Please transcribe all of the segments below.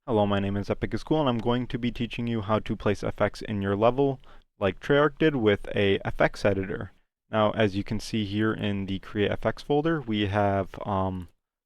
Hello, my name is Epic is Cool, and I'm going to be teaching you how to place effects in your level like Treyarch did with a FX editor. Now, as you can see here in the createfx folder, we have a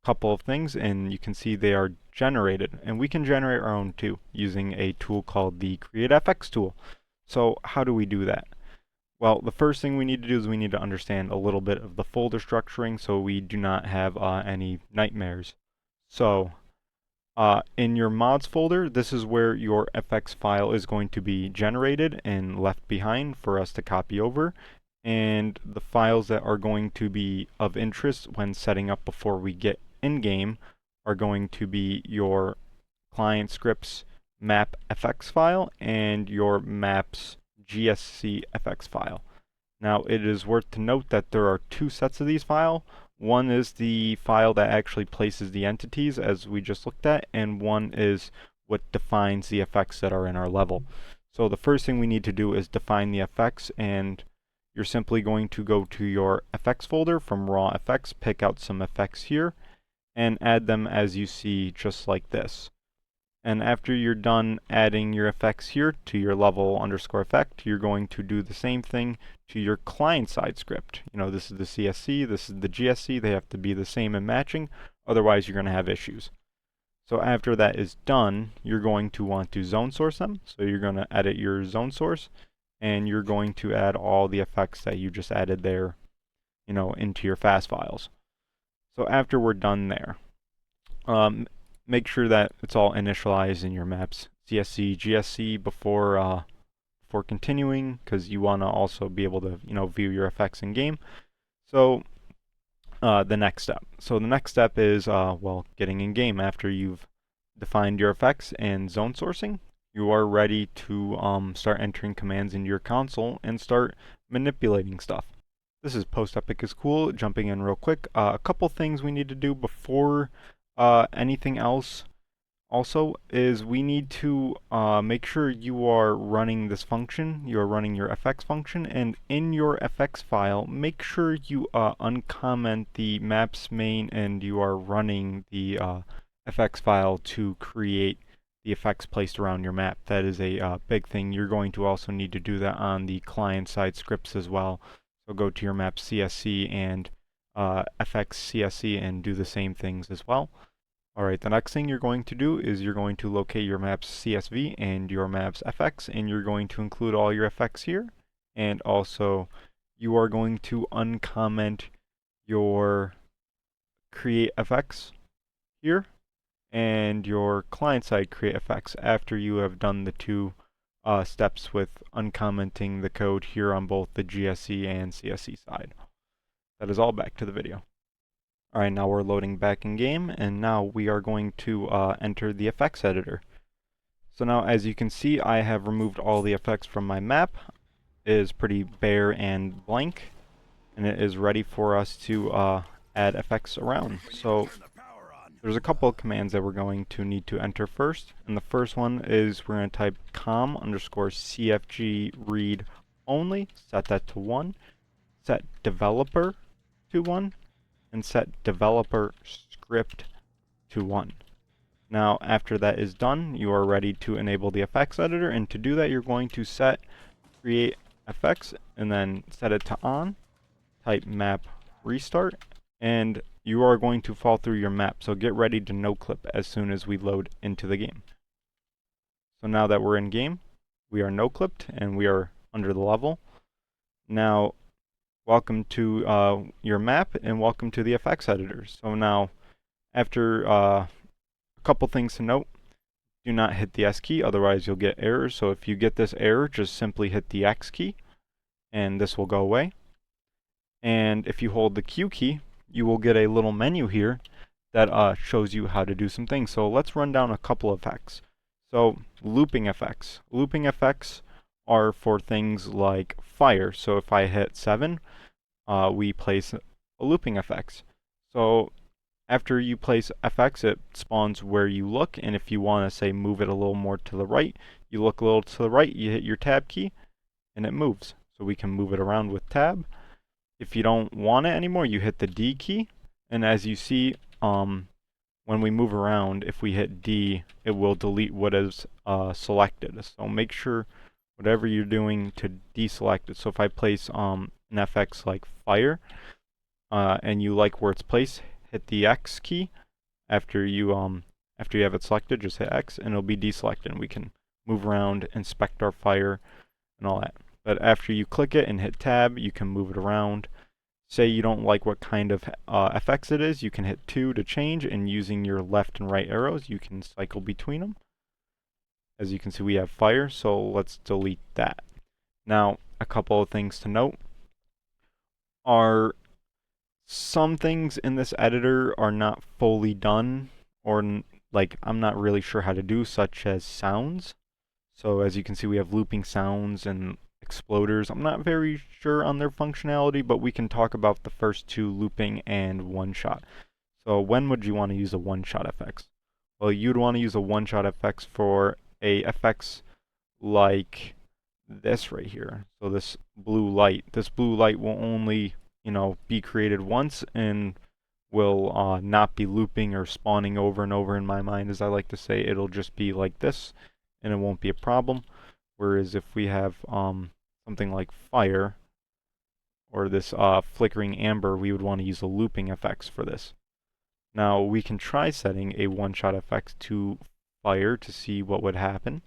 couple of things, and you can see they are generated, and we can generate our own too using a tool called the createfx tool. So how do we do that? Well, the first thing we need to do is we need to understand a little bit of the folder structuring so we do not have any nightmares. So in your mods folder, this is where your FX file is going to be generated and left behind for us to copy over. And the files that are going to be of interest when setting up before we get in-game are going to be your client scripts map FX file and your maps GSC FX file. Now, it is worth to note that there are two sets of these files. One is the file that actually places the entities, as we just looked at, and one is what defines the effects that are in our level. So the first thing we need to do is define the effects, and you're simply going to go to your effects folder from raw effects, pick out some effects here, and add them as you see, just like this. And after you're done adding your effects here to your level underscore effect, you're going to do the same thing to your client side script. You know, this is the CSC, this is the GSC, they have to be the same in matching, otherwise you're going to have issues. So after that is done, you're going to want to zone source them. So you're going to edit your zone source, and you're going to add all the effects that you just added there, you know, into your fast files. So after we're done there, make sure that it's all initialized in your maps CSC, GSC before continuing, because you want to also be able to view your effects in game. So the next step. So the next step is well, getting in game. After you've defined your effects and zone sourcing, you are ready to start entering commands into your console and start manipulating stuff. This is Post Epic is Cool, jumping in real quick. A couple things we need to do before anything else also is we need to make sure you are running this function, you are running your fx function, and in your fx file, make sure you uncomment the maps main and you are running the fx file to create the effects placed around your map. That is a big thing. You're going to also need to do that on the client side scripts as well. So go to your map CSC and fx CSC and do the same things as well. Alright, the next thing you're going to do is you're going to locate your maps CSV and your maps FX, and you're going to include all your effects here. And also, you are going to uncomment your createfx here and your client-side createfx after you have done the two steps with uncommenting the code here on both the GSC and CSC side. That is all. Back to the video. Alright, now we're loading back in game, and now we are going to enter the effects editor. So now, as you can see, I have removed all the effects from my map. It is pretty bare and blank, and it is ready for us to add effects around. So there's a couple of commands that we're going to need to enter first, and the first one is we're going to type com_cfg read only, set that to 1, set developer to 1, and set developer script to 1. Now, after that is done, you are ready to enable the effects editor, and to do that, you're going to set create effects and then set it to on, type map restart, and you are going to fall through your map. So get ready to no clip as soon as we load into the game. So now that we're in game, we are no clipped and we are under the level. Now, welcome to your map, and welcome to the effects editor. So now, after a couple things to note, do not hit the S key, otherwise you'll get errors. So if you get this error, just simply hit the X key, and this will go away. And if you hold the Q key, you will get a little menu here that shows you how to do some things. So let's run down a couple of effects. So looping effects. Looping effects are for things like fire. So if I hit 7, we place a looping effects. So after you place FX, it spawns where you look, and if you want to say move it a little more to the right, you look a little to the right, you hit your tab key, and it moves. So we can move it around with tab. If you don't want it anymore, you hit the D key, and as you see, when we move around, if we hit D, it will delete what is selected. So make sure whatever you're doing to deselect it. So if I place an FX like fire, and you like where it's placed, hit the X key. After you have it selected, just hit X, and it'll be deselected. And we can move around, inspect our fire, and all that. But after you click it and hit Tab, you can move it around. Say you don't like what kind of FX it is, you can hit 2 to change, and using your left and right arrows, you can cycle between them. As you can see, we have fire, so let's delete that. Now, a couple of things to note are some things in this editor are not fully done, or like I'm not really sure how to do, such as sounds. So as you can see, we have looping sounds and exploders. I'm not very sure on their functionality, but we can talk about the first two, looping and one-shot. So when would you want to use a one-shot FX? Well, you'd want to use a one-shot FX for a FX like this right here. So this blue light will only, be created once and will not be looping or spawning over and over in my mind, as I like to say. It'll just be like this, and it won't be a problem. Whereas if we have something like fire, or this flickering amber, we would want to use a looping FX for this. Now we can try setting a one-shot FX to fire to see what would happen.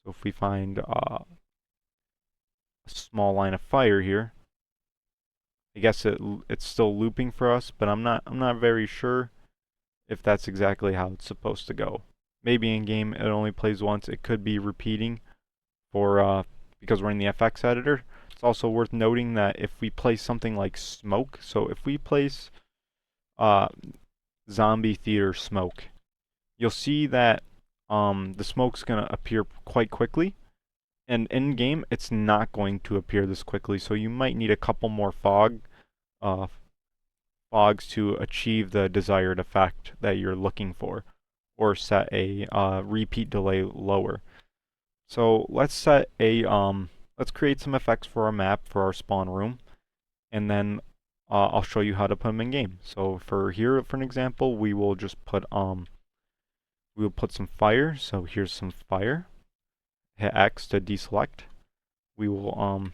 So if we find a small line of fire here, I guess it's still looping for us, but I'm not very sure if that's exactly how it's supposed to go. Maybe in game it only plays once. It could be repeating for because we're in the FX editor. It's also worth noting that if we place something like smoke, so if we place zombie theater smoke, you'll see that the smoke's gonna appear quite quickly, and in game it's not going to appear this quickly. So you might need a couple more fogs to achieve the desired effect that you're looking for, or set a repeat delay lower. So let's set a let's create some effects for our map for our spawn room, and then I'll show you how to put them in game. So for an example, we will just put some fire. So here's some fire. Hit X to deselect. We will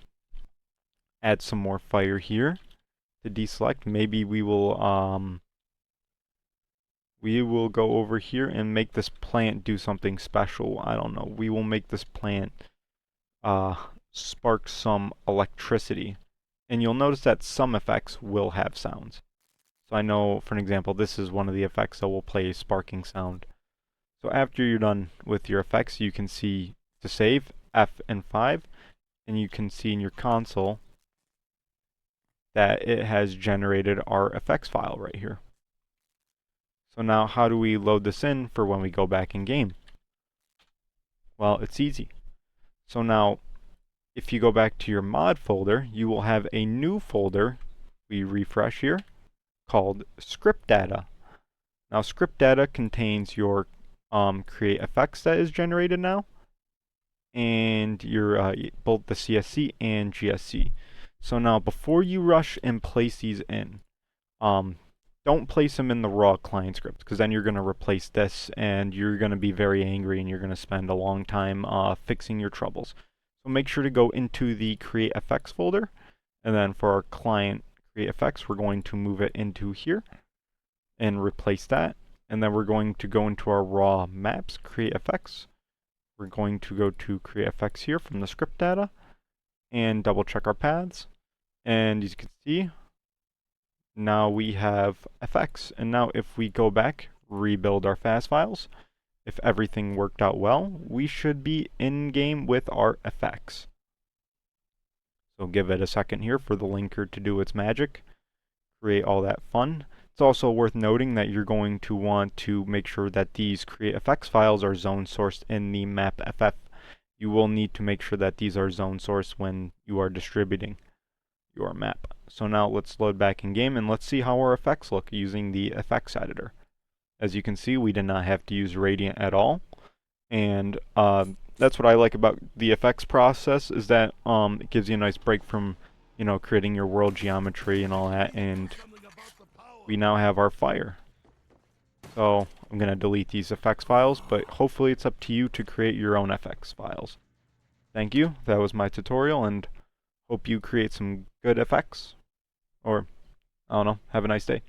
add some more fire here to deselect. Maybe we will go over here and make this plant do something special. I don't know. We will make this plant spark some electricity. And you'll notice that some effects will have sounds. So I know, for an example, this is one of the effects that will play a sparking sound. So after you're done with your effects, you can see to save F and 5, and you can see in your console that it has generated our effects file right here. So now how do we load this in for when we go back in game? Well, it's easy. So now if you go back to your mod folder, you will have a new folder, we refresh here, called script data. Now script data contains your createfx that is generated now, and your both the CSC and GSC. So now before you rush and place these in, don't place them in the raw client script, because then you're going to replace this and you're going to be very angry and you're going to spend a long time fixing your troubles. So make sure to go into the createfx folder, and then for our client createfx, we're going to move it into here and replace that. And then we're going to go into our raw maps, createfx. We're going to go to createfx here from the script data and double check our paths. And as you can see, now we have FX. And now if we go back, rebuild our fast files, if everything worked out well, we should be in game with our effects. So give it a second here for the linker to do its magic, create all that fun. It's also worth noting that you're going to want to make sure that these createfx files are zone sourced in the map.ff. You will need to make sure that these are zone sourced when you are distributing your map. So now let's load back in game and let's see how our effects look using the effects editor. As you can see, we did not have to use Radiant at all, and that's what I like about the effects process, is that it gives you a nice break from creating your world geometry and all that, and we now have our fire. So I'm going to delete these effects files, but hopefully it's up to you to create your own effects files. Thank you. That was my tutorial, and hope you create some good effects. Or, I don't know, have a nice day.